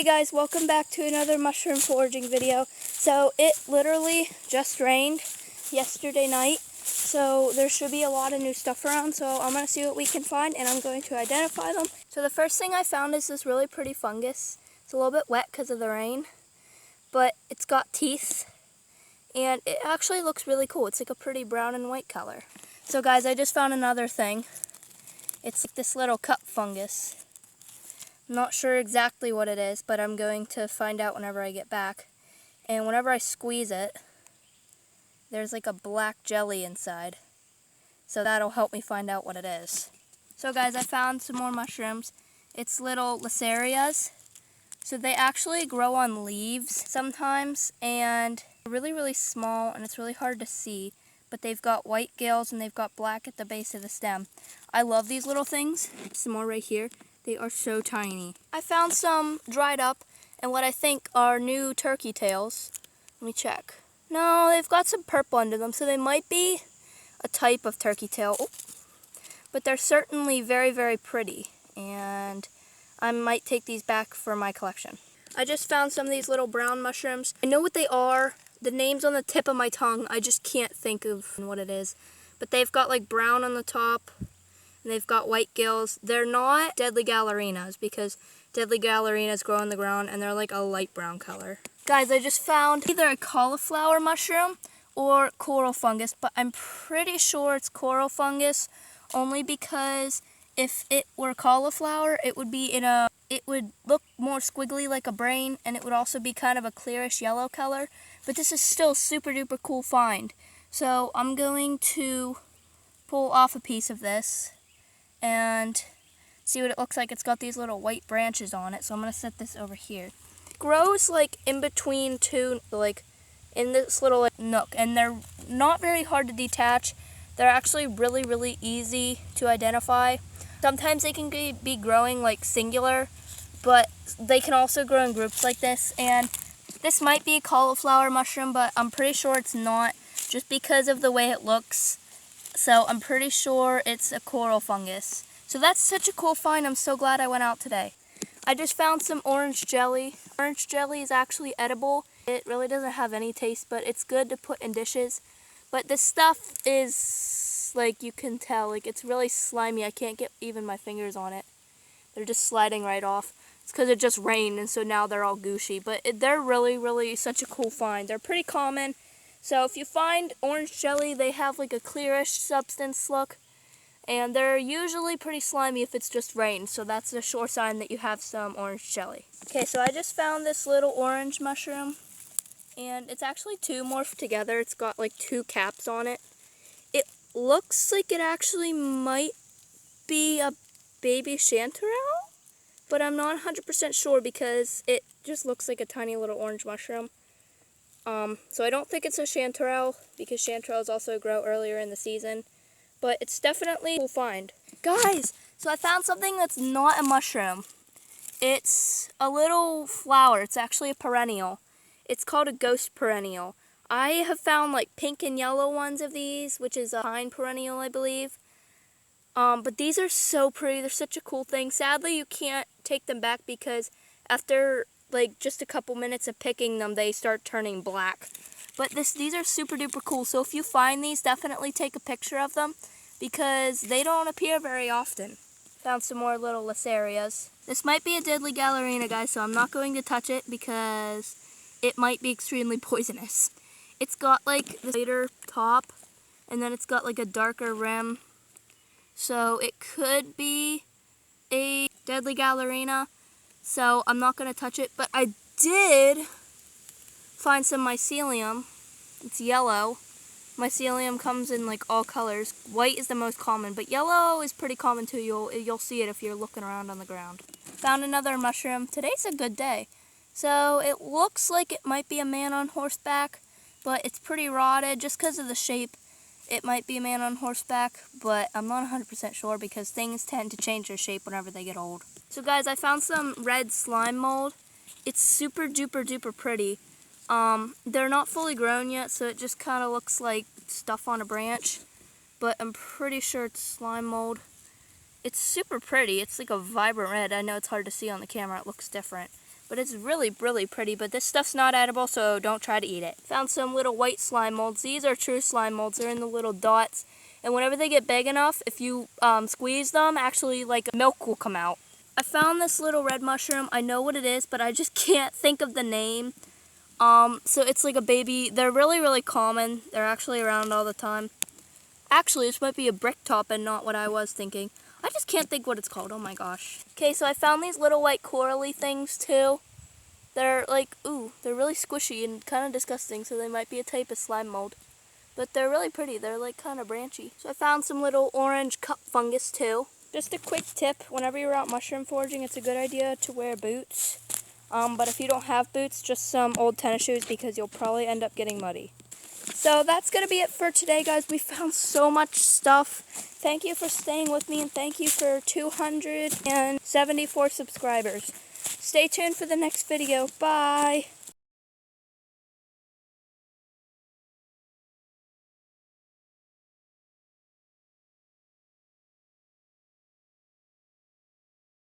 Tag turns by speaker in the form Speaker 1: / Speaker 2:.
Speaker 1: guys, welcome back to another mushroom foraging video. So it literally just rained yesterday night, so there should be a lot of new stuff around. So I'm going to see what we can find and I'm going to identify them. So the first thing I found is this really pretty fungus. It's a little bit wet because of the rain, but it's got teeth and it actually looks really cool. It's like a pretty brown and white color. So guys, I just found another thing. It's like this little cup fungus. I'm not sure exactly what it is, but I'm going to find out whenever I get back. And whenever I squeeze it, there's like a black jelly inside. So that'll help me find out what it is. So guys, I found some more mushrooms. It's little lacerias. So they actually grow on leaves sometimes, and they're really, really small, and it's really hard to see. But they've got white gills and they've got black at the base of the stem. I love these little things. Some more right here. They are so tiny. I found some dried up and what I think are new turkey tails. Let me check. No, they've got some purple under them, so they might be a type of turkey tail. Oh. But they're certainly very, very pretty, and I might take these back for my collection. I just found some of these little brown mushrooms. I know what they are. The name's on the tip of my tongue. I just can't think of what it is. But they've got like brown on the top. And they've got white gills. They're not deadly gallerinas because deadly gallerinas grow on the ground and they're like a light brown color. Guys, I just found either a cauliflower mushroom or coral fungus, but I'm pretty sure it's coral fungus only because if it were cauliflower, it would look more squiggly like a brain, and it would also be kind of a clearish yellow color. But this is still super duper cool find. So I'm going to pull off a piece of this and see what it looks like. It's got these little white branches on it, so I'm going to set this over here. It grows like in between two, like in this little nook, and they're not very hard to detach. They're actually really, really easy to identify. Sometimes they can be growing like singular, but they can also grow in groups like this, and this might be a cauliflower mushroom, but I'm pretty sure it's not just because of the way it looks. So I'm pretty sure it's a coral fungus. So that's such a cool find. I'm so glad I went out today. I just found some orange jelly. Orange jelly is actually edible. It really doesn't have any taste, but it's good to put in dishes. But this stuff is, like, you can tell, like, it's really slimy. I can't get even my fingers on it. They're just sliding right off. It's because it just rained, and so now they're all gushy. But they're really, really such a cool find. They're pretty common. So if you find orange jelly, they have like a clearish substance look, and they're usually pretty slimy if it's just rain, so that's a sure sign that you have some orange jelly. Okay, so I just found this little orange mushroom, and it's actually two morphed together. It's got like two caps on it. It looks like it actually might be a baby chanterelle, but I'm not 100% sure because it just looks like a tiny little orange mushroom. So I don't think it's a chanterelle because chanterelles also grow earlier in the season, but it's definitely a cool find. Guys, so I found something that's not a mushroom. It's a little flower. It's actually a perennial. It's called a ghost perennial. I have found like pink and yellow ones of these, which is a pine perennial, I believe. But these are so pretty. They're such a cool thing. Sadly, you can't take them back because after like just a couple minutes of picking them, they start turning black. But these are super duper cool. So if you find these, definitely take a picture of them because they don't appear very often. Found some more little lacerias. This might be a deadly gallerina, guys, so I'm not going to touch it because it might be extremely poisonous. It's got like this lighter top, and then it's got like a darker rim. So it could be a deadly gallerina. So I'm not going to touch it, but I did find some mycelium. It's yellow. Mycelium comes in like all colors. White is the most common, but yellow is pretty common too. You'll see it if you're looking around on the ground. Found another mushroom. Today's a good day. So it looks like it might be a man on horseback, but it's pretty rotted just because of the shape. It might be a man on horseback, but I'm not 100% sure because things tend to change their shape whenever they get old. So guys, I found some red slime mold. It's super duper duper pretty. They're not fully grown yet, so it just kind of looks like stuff on a branch, but I'm pretty sure it's slime mold. It's super pretty. It's like a vibrant red. I know it's hard to see on the camera. It looks different. but it's really, really pretty. But this stuff's not edible, so don't try to eat it. Found some little white slime molds. These are true slime molds. They're in the little dots. And whenever they get big enough, if you squeeze them, actually like milk will come out. I found this little red mushroom. I know what it is, but I just can't think of the name. So it's like a baby. They're really, really common. They're actually around all the time. Actually, this might be a brick top and not what I was thinking. I just can't think what it's called. Oh my gosh. Okay, so I found these little white corally things too. They're like, ooh, they're really squishy and kind of disgusting, so they might be a type of slime mold. But they're really pretty. They're like kind of branchy. So I found some little orange cup fungus too. Just a quick tip, whenever you're out mushroom foraging, it's a good idea to wear boots. But if you don't have boots, just some old tennis shoes because you'll probably end up getting muddy. So that's going to be it for today, guys. We found so much stuff. Thank you for staying with me, and thank you for 274 subscribers. Stay tuned for the next video. Bye!